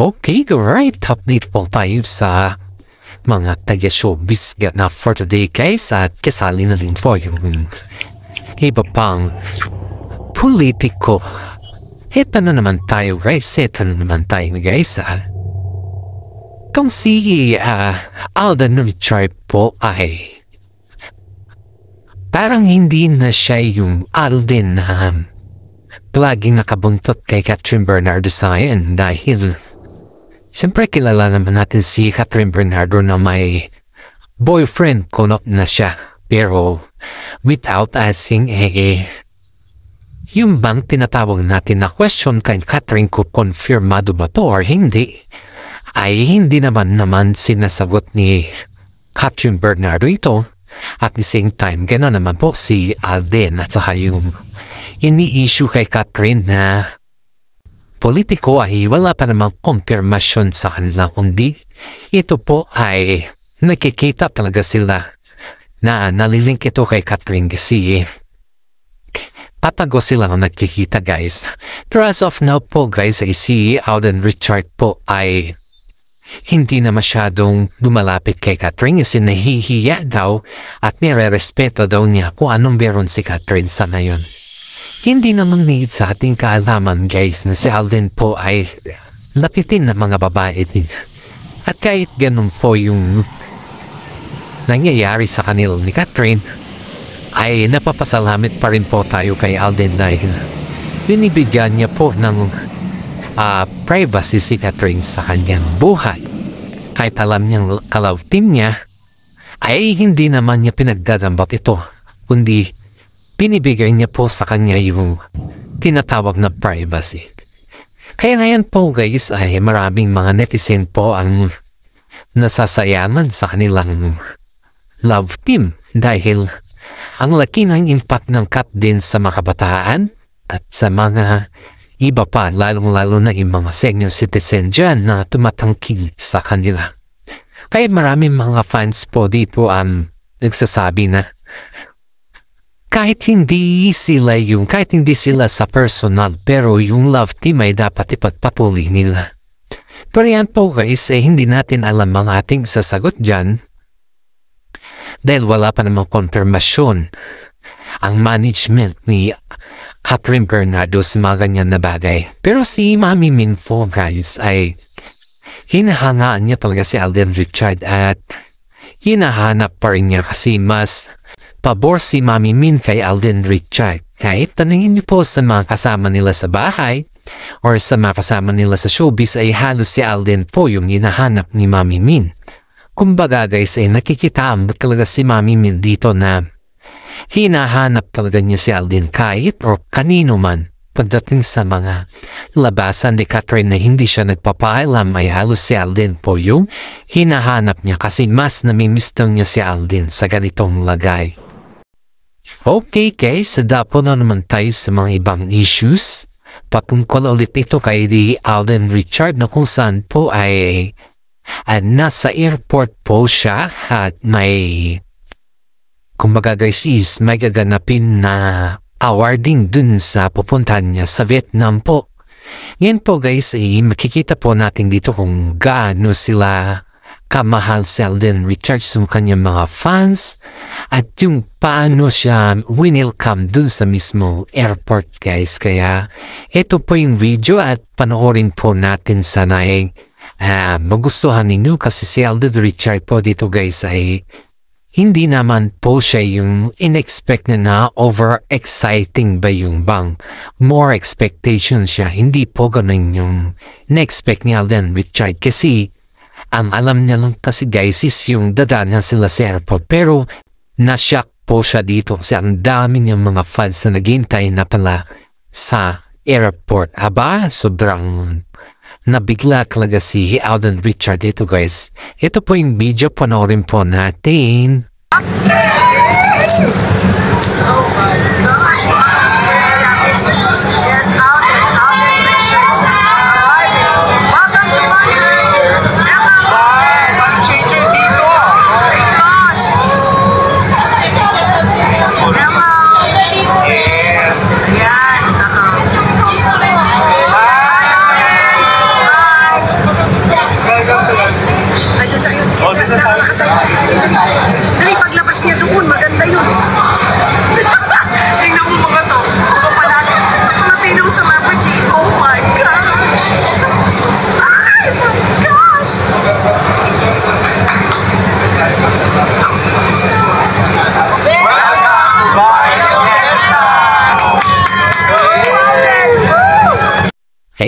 Okay, right. Update po tayo sa mga taga-showbiz na for today guys at kasali na rin po yung iba pang politiko. Ito na naman tayo guys. Itong si Alden Richard po ay parang hindi na siya yung Alden na laging nakabuntot kay Catherine Bernardo Sayan dahil siyempre kilala naman natin si Catherine Bernardo na may boyfriend kunot na siya pero without asking yung bang tinatawag natin na question kay Catherine kung confirmado ba to or hindi ay hindi naman sinasagot ni Catherine Bernardo ito. At the same time, gano'n naman po si Alden at saka yung ini-issue kay Catherine na politiko ay wala pa namang konfirmasyon sa kanila kundi ito po ay nakikita talaga sila na nalilink ito kay Catherine kasi patago sila na nagkikita guys. Pero as of now po guys ay si Alden Richard po ay hindi na masyadong lumalapit kay Catherine kasi nahihiya daw at nire-respeto daw niya kung anong meron si Catherine sa ngayon. Hindi naman need sa ating kaalaman guys na si Alden po ay lapitin na mga babae din. At kahit ganun po yung nangyayari sa kanila ni Catherine ay napapasalamat pa rin po tayo kay Alden dahil binibigyan niya po ng privacy si Catherine sa kanyang buhay. Kahit alam niyang ka-love team niya ay hindi naman niya pinagdadambot ito kundi binibigay niya po sa kanya yung tinatawag na privacy. Kaya ngayon po guys ay maraming mga netizen po ang nasasayaman sa kanilang love team dahil ang laki ng impact ng cut din sa mga kabataan at sa mga iba pa, lalong-lalo na yung mga senior citizen dyan na tumatangkil sa kanila. Kaya maraming mga fans po dito nagsasabi na kahit hindi sila sa personal pero yung love team ay dapat ipagpatuloy nila. Pero yan po guys, hindi natin alam ang ating sasagot dyan dahil wala pa namang konfirmasyon ang management ni Catherine Bernardo sa mga ganyan na bagay. Pero si Mami Min po guys ay hinahangaan niya talaga si Alden Richard at hinahanap pa rin niya kasi mas pabor si Mami Min kay Alden Richard. Kahit tanungin niyo po sa mga kasama nila sa bahay or sa mga kasama nila sa showbiz ay halos si Alden po yung hinahanap ni Mami Min. Kumbaga guys ay nakikitaan talaga si Mami Min dito na hinahanap talaga niya si Alden kahit o kanino man pagdating sa mga labasan ni Catherine na hindi siya nagpapaalam ay halos si Alden po yung hinahanap niya kasi mas namimiss niya si Alden sa ganitong lagay. Okay guys, dapo na naman tayo sa mga ibang issues. Patungkol ulit ito kay Alden Richard na kung saan po ay nasa airport po siya at may kumbaga guys is may gaganapin na awarding dun sa pupuntahan niya sa Vietnam po. Ngayon po guys makikita po natin dito kung gaano sila kamahal si Alden Richard sa kanyang mga fans at yung paano siya winelcome dun sa mismo airport guys. Kaya ito po yung video at panoorin po natin sana magustuhan ninyo kasi si Alden Richard po dito guys ay hindi naman po siya yung in-expect na over-exciting ba yung bang more expectation siya. Hindi po ganun yung in-expect ni Alden Richard kasi ang alam niya lang kasi guys is yung dadaan niya sila sa airport pero na-shock po siya dito kasi ang dami niyang mga fans na naghihintay na pala sa airport. Aba, sobrang nabigla talaga si Alden Richard dito guys. Ito po yung video, panoorin po natin.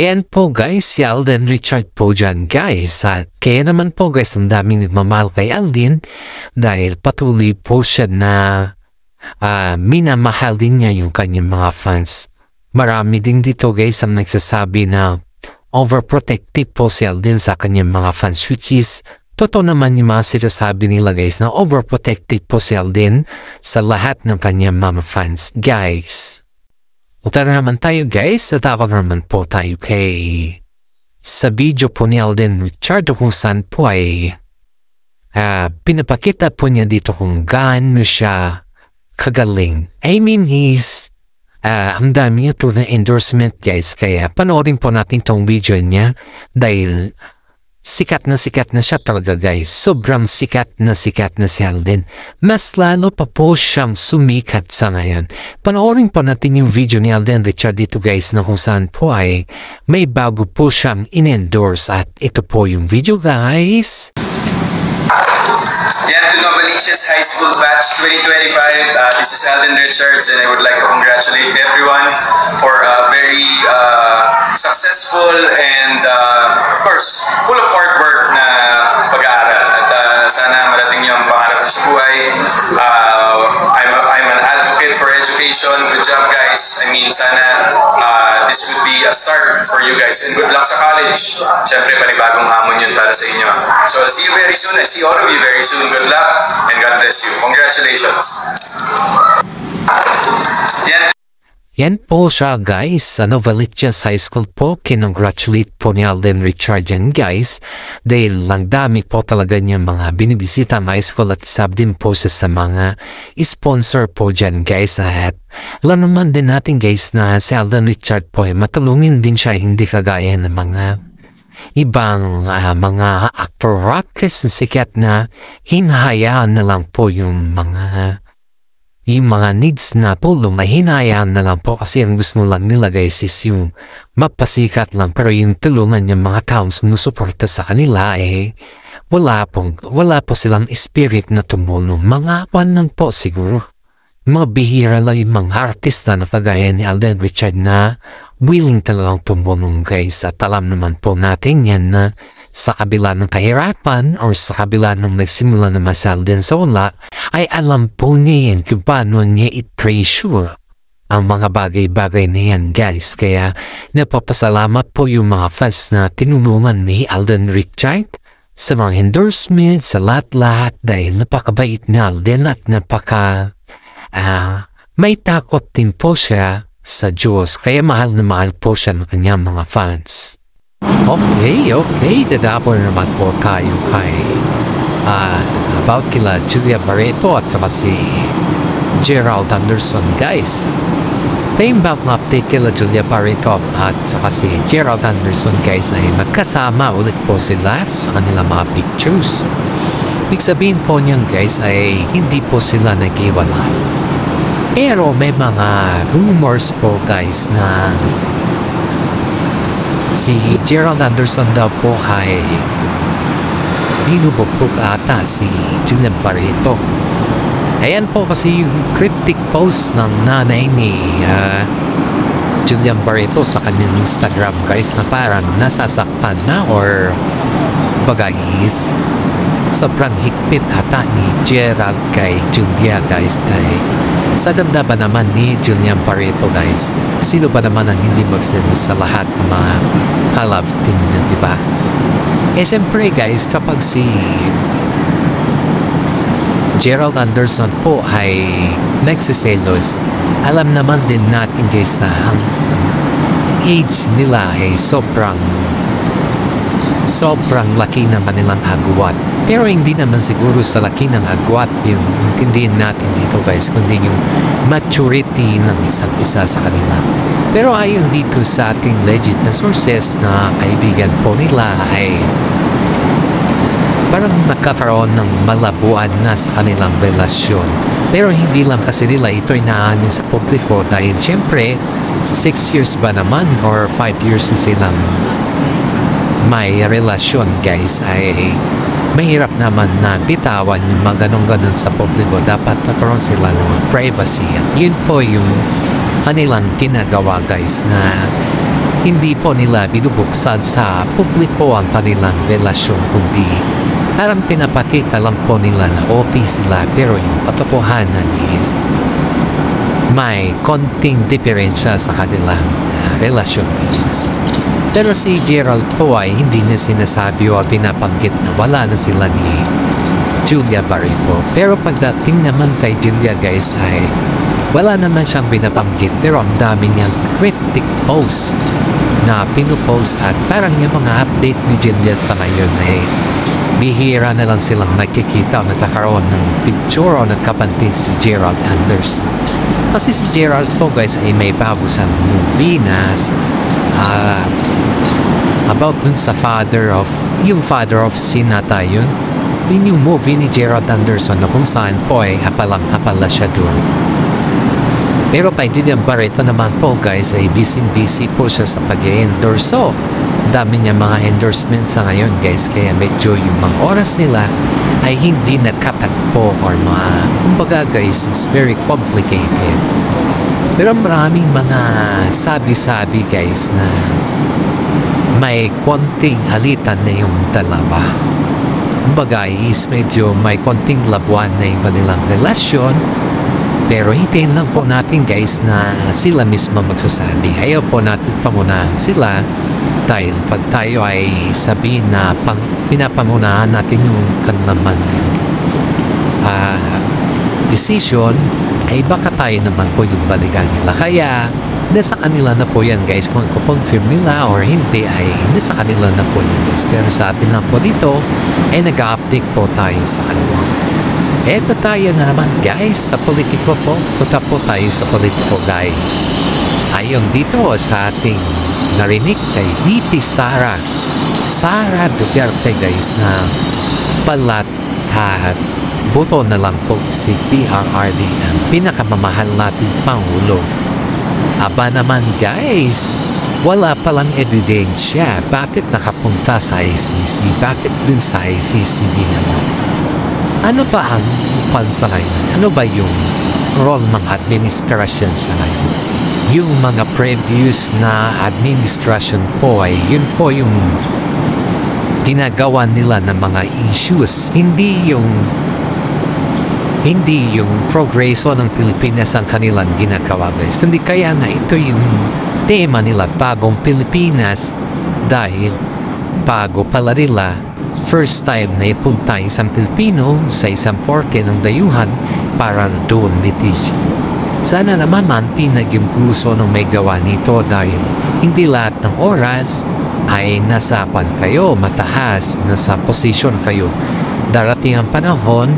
Ayan po guys, si Alden Richard po dyan guys. At kaya naman po guys, ang daming nagmamahal kay Alden dahil patuloy po siya na minamahal din niya yung kanyang mga fans. Marami din dito guys ang nagsasabi na overprotective po si Alden sa kanyang mga fans, which is totoo naman yung mga sinasabi nila guys na overprotective po si Alden sa lahat ng kanyang mga fans guys. Tara naman tayo guys, at ako naman po tayo sa video po ni Alden Richard kung saan po ay pinapakita po niya dito kung gaano siya kagaling. I mean ang dami niya to na endorsement guys, kaya panoorin po natin tong video niya dahil sikat na siya talaga guys. Sobrang sikat na si Alden. Mas lalo pa po siyang sumikat sa ngayon. Panoorin po natin yung video ni Alden Richard dito guys na kung saan po ay may bago po siyang in-endorse at ito po yung video guys. Yan to Novaliches High School Batch 2025. This is Alden Richards and I would like to congratulate everyone for a very successful and of course full of hard work na pag-aaral. At sana marating niyo ang pangarap niyo sa buhay. I'm an advocate for education. Good job guys. I mean sana this would be a start for you guys and good luck sa college. Siyempre panibagong hamon yun para sa inyo. So I'll see you very soon. I see all of you very soon. Good luck and God bless you. Congratulations. Yan po siya guys, sa Novaliches High School po, kinongratulate po ni Alden Richard yan guys dahil lang dami po talaga niya mga binibisita ng high school at isab din po siya sa mga sponsor po dyan guys. At alam naman din natin guys na si Alden Richard po ay matulungin din siya, hindi kagaya ng mga ibang mga actor actress na sikat na hinahayaan na lang po yung mga needs na tulong ay hinayaan na lang po kasi ang gusto lang nila guys is yung mapasikat lang, pero yung tulungan yung mga taong sumusuporta sa kanila wala po silang spirit na tumulong. Mga lang po siguro. Mga bihira lang yung mga artista na kagaya ni Alden Richard na willing talagang tumulong guys. At alam naman po natin yan na sa kabila ng kahirapan or sa kabila ng nagsimula na masal din sa wala, ay alam po niya yan kung paano niya i-treasure ang mga bagay-bagay na yan guys. Kaya napapasalamat po yung mga fans na tinulungan ni Alden Richard sa mga endorsement, sa lahat-lahat dahil napakabait ni Alden at may takot din po siya sa Diyos. Kaya mahal na mahal po siya ng kanyang mga fans. Okay, dadapon naman po tayo kay about kila Julia Barreto at saka si Gerald Anderson guys. Time back na update kila Julia Barreto at saka si Gerald Anderson guys ay magkasama ulit po sila sa kanilang mga pictures. Ibig sabihin po niyan guys ay hindi po sila nag-iwalay. Pero may mga rumors po guys na si Gerald Anderson daw po ay hinubog po ata si Julia Barreto. Ayan po kasi yung cryptic post ng nanay ni Julia Barreto sa kanyang Instagram guys na parang nasasaktan na or bagayis. Sobrang higpit ata ni Gerald kay Julia guys dahil sa ganda ba naman ni Julia Barreto guys? Sino ba naman ang hindi magsinis sa lahat ng mga ka-love team niya, diba? Siyempre guys, kapag si Gerald Anderson po ay nagsiselos, alam naman din natin guys na ang age nila ay sobrang laki ng kanilang agwat. Pero hindi naman siguro sa laki ng agwat yung intindihin natin dito guys, kundi yung maturity ng isa't isa sa kanila. Pero ayon dito sa ating legit na sources na kaibigan po nila ay parang nakakaroon ng malabuan na sa kanilang relasyon. Pero hindi lang kasi nila ito inaamin sa publiko dahil syempre sa 6 years ba naman or 5 years na silang may relasyon guys ay mahirap naman na bitawan yung mga ganun-ganun sa publiko. Dapat magkaroon sila ng privacy at yun po yung kanilang ginagawa guys na Hindi po nila binubuksan sa publiko ang kanilang relasyon, kundi parang pinapakita lang po nila na okay sila, pero yung katotohanan is may konting diferensya sa kanilang relasyon is. Pero si Gerald po ay hindi na sinasabi o pinapanggit na wala na sila ni Julia Barreto. Pero pagdating naman kay Julia guys ay wala naman siyang binabanggit, pero ang dami niyang cryptic posts na pinupost at parang yung mga update ni Julia sa ngayon ay bihira na lang silang nakikita o nagkakaroon ng picture o nagkapanting si Gerald Anderson. Kasi si Gerald po guys ay may bago sa movie na about dun sa father of Sinata yun. Yun yung movie ni Gerald Anderson na kung saan po ay hapalang-hapala siya dun. Pero kay Julia Barreto naman po guys ay busy po siya sa pag-endorse. So, dami niya mga endorsements sa ngayon guys, kaya medyo yung mga oras nila ay hindi nakatagpo or kumbaga guys, is very complicated. Pero maraming mga sabi-sabi guys na may konting halitan na yung dalawa. Kumbaga is medyo may konting labuan na yung kanilang relasyon. Pero hintayin lang po natin guys na sila mismo magsasabi. Ayaw po natin pamunahan sila dahil pag tayo ay sabihin na pinapamunahan natin yung kanilang decision, ay baka tayo naman po yung balikan nila. Kaya nasa kanila na po yan guys, kung i-confirm nila or hindi ay nasa kanila na po yun guys. Pero sa atin lang po dito ay nag-update po tayo sa kanila. Eto tayo na naman guys sa politiko po. Punta po tayo sa politiko guys. Ayon dito sa ating narinig kay VP Sara Duterte guys na palat at buto na lang po si PRRD ang pinakamamahal nating Pangulo. Aba naman guys, wala palang ebidensya bakit nakapunta sa ICC, bakit dun sa ICC naman. Ano ba ang pansa ngayon? Ano ba yung role ng administrasyon sa ngayon? Yung mga previous na administration po ay yun po yung ginagawa nila ng mga issues. Hindi yung progreso ng Pilipinas ang kanilang ginagawa guys. Kundi kaya nga ito yung tema nila, bagong Pilipinas, dahil bago pala nila first time na ipunta isang Pilipino sa isang porte ng dayuhan para doon litisyo. Sana naman mantinag yung puso ng may gawa nito dahil hindi lahat ng oras ay nasa kayo, matahas, nasa posisyon kayo. Darating ang panahon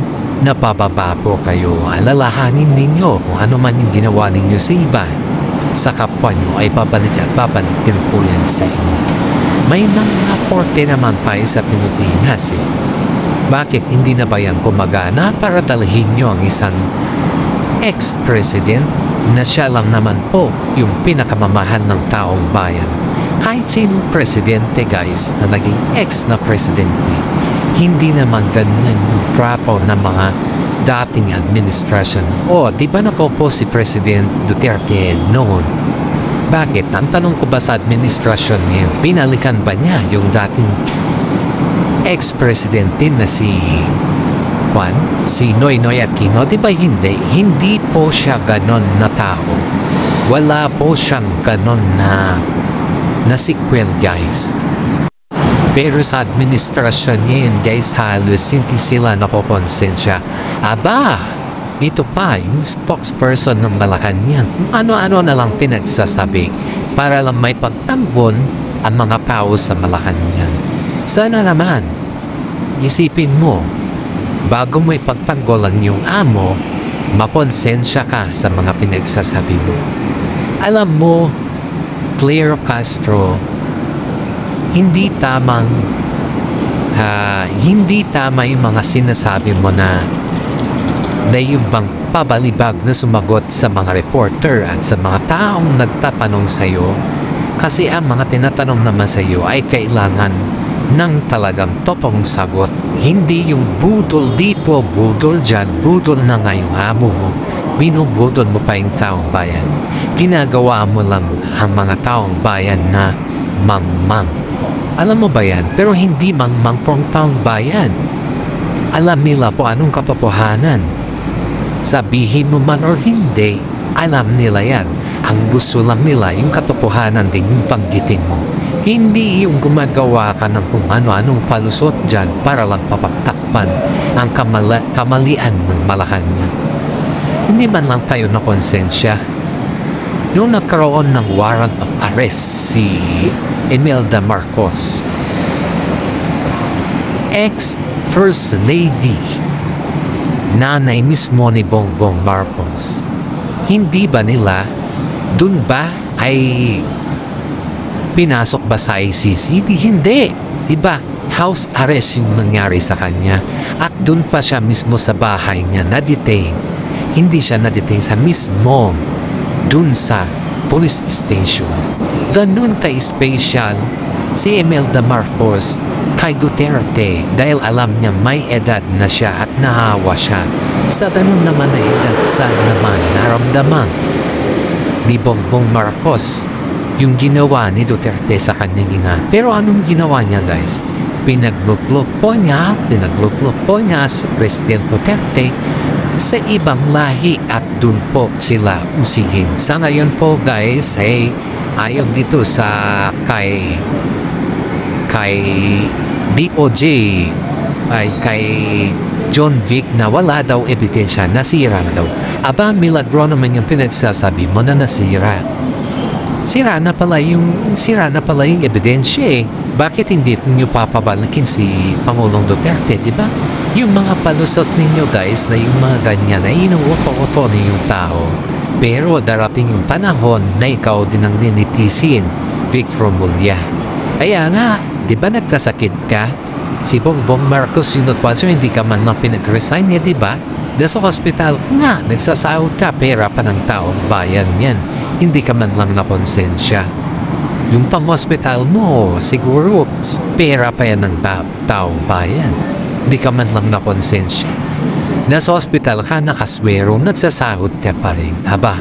na pababa po kayo. Alalahanin ninyo kung ano man yung ginawa ninyo sa iba. Sa kapwa nyo ay babalik at babalik din po yan sa inyo. May mga porte naman tayo sa Pilipinas eh. Bakit hindi na ba yan gumagana para dalhin nyo ang isang ex-president na siya lang naman po yung pinakamamahal ng taong bayan? Kahit sinong presidente guys na naging ex na presidente, hindi naman ganyan yung trapo ng mga dating administration. O, di ba nakopo si President Duterte noon? Bakit? Ang tanong ko ba sa administrasyon niya, pinalikan ba niya yung dating ex-presidente na si Noynoy Aquino? Di ba hindi? Hindi po siya ganon na tao. Wala po siyang ganon na sequel guys. Pero sa administrasyon niya yun guys, halos hindi sila nakokonsensya. Aba, ito pa yung spokesperson ng Malacanang, ano-ano na lang pinagsasabi para lang may pagtambon ang mga tao sa Malacanang. Sana naman, isipin mo, bago mo ipagtanggol ang iyong amo, makonsensya ka sa mga pinagsasabi mo. Alam mo, Claire Castro, hindi tama yung mga sinasabi mo na yung bang pabalibag na sumagot sa mga reporter at sa mga taong nagtatanong sa iyo, kasi ang mga tinatanong naman sa iyo ay kailangan ng talagang totoong sagot. Hindi yung budol dito, budol dyan, budol na ngayong amo mo. binubudol mo pa yung taong bayan. Ginagawa mo lang ang mga taong bayan na mangmang. Alam mo ba yan? Pero hindi mangmang po ang taong bayan. Alam nila po anong katotohanan. Sabihin mo man or hindi, alam nila yan. Ang gusto lang nila yung katotohanan din yung panggitin mo. Hindi yung gumagawa ka ng kung ano-anong palusot dyan para lang papagtakpan ang kamalian ng Malacanang. Hindi man lang tayo na konsensya. Noong nagkaroon ng warrant of arrest si Imelda Marcos, ex-First Lady, nanay mismo ni Bongbong Marcos, hindi ba nila dun ba ay pinasok ba sa ICC? Hindi. Diba? House arrest yung nangyari sa kanya. At dun pa siya mismo sa bahay niya na-detain. Hindi siya na-detain sa mismo dun sa police station. Ganun ka-special si Imelda Marcos kay Duterte dahil alam niya may edad na siya at nahawa siya. Sa ganun naman na edad, saan naman naramdaman ni Bongbong Marcos yung ginawa ni Duterte sa kanyang ina. Pero anong ginawa niya, guys? Pinagluklok po niya si President Duterte sa ibang lahi at dun po sila usigin. Sa ngayon po, guys, ayon dito sa kay DOJ ay kay John Vic na wala daw ebidensya, nasira na daw. Aba, milagro naman yung pinagsasabi mo na nasira. Sira na pala yung ebidensya eh. Bakit hindi niyo papabalikin si Pangulong Duterte, di ba? Yung mga palusot ninyo, guys, na yung mga ganyan na inuuto-uto ninyong tao. Pero darating yung panahon na ikaw din ang ninitisin, Vic Romulia. Kaya na, di ba nagkasakit ka? Si Bongbong Marcos yung nagpaso, hindi ka man lang pinag-resign niya, di ba? Nasa hospital nga, nagsasahod ka, pera pa ng taong bayan yan. Hindi ka man lang nakonsensya. Yung pang-hospital mo, siguro, pera pa yan ng taong bayan. Hindi ka man lang nakonsensya. Nasa hospital ka, nakaswero, nagsasahod ka pa rin. Aba,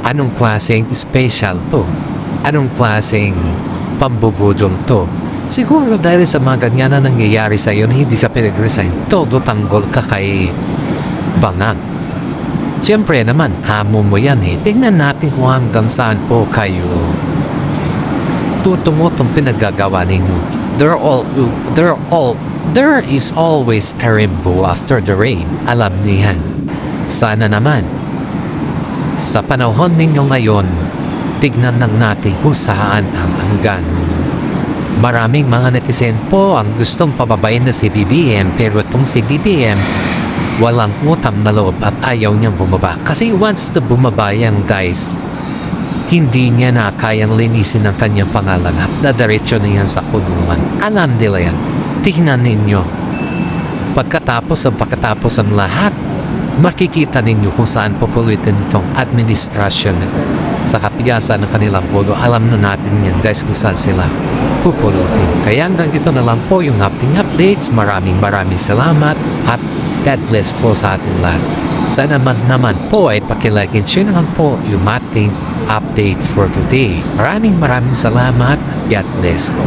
anong klaseng special to? Anong klaseng pambubudol to? Siguro dahil sa mga ganyan na nangyayari sa iyo na hindi ka pinag-resign, todo tanggol ka kay Banat. Siyempre naman, hamon mo yan eh. Tingnan natin kung hanggang saan po kayo tutungotong pinaggagawa ninyo. There is always a rainbow after the rain. Alam niyo yan. Sana naman, sa panahon ninyo ngayon, tignan lang natin kung saan ang hanggan. Maraming mga netizen po ang gustong pababain na si BBM, pero itong si BBM, walang utang na loob at ayaw niyang bumaba. Kasi once na bumaba yan, guys, hindi niya na kayang linisin ang kanyang pangalan at dadiretso na yan sa kulungan. Alam nila yan. Tingnan ninyo. Pagkatapos ang lahat, makikita ninyo kung saan pupulitin itong administrasyon sa katigasan ng kanilang bodo. Alam na natin yan, guys, kung saan sila pupulutin. Kaya hanggang dito na lang po yung ating updates. Maraming salamat at God bless po sa ating lahat. Sana naman po ay pakilike and share naman po yung ating update for today. Maraming salamat. God bless po.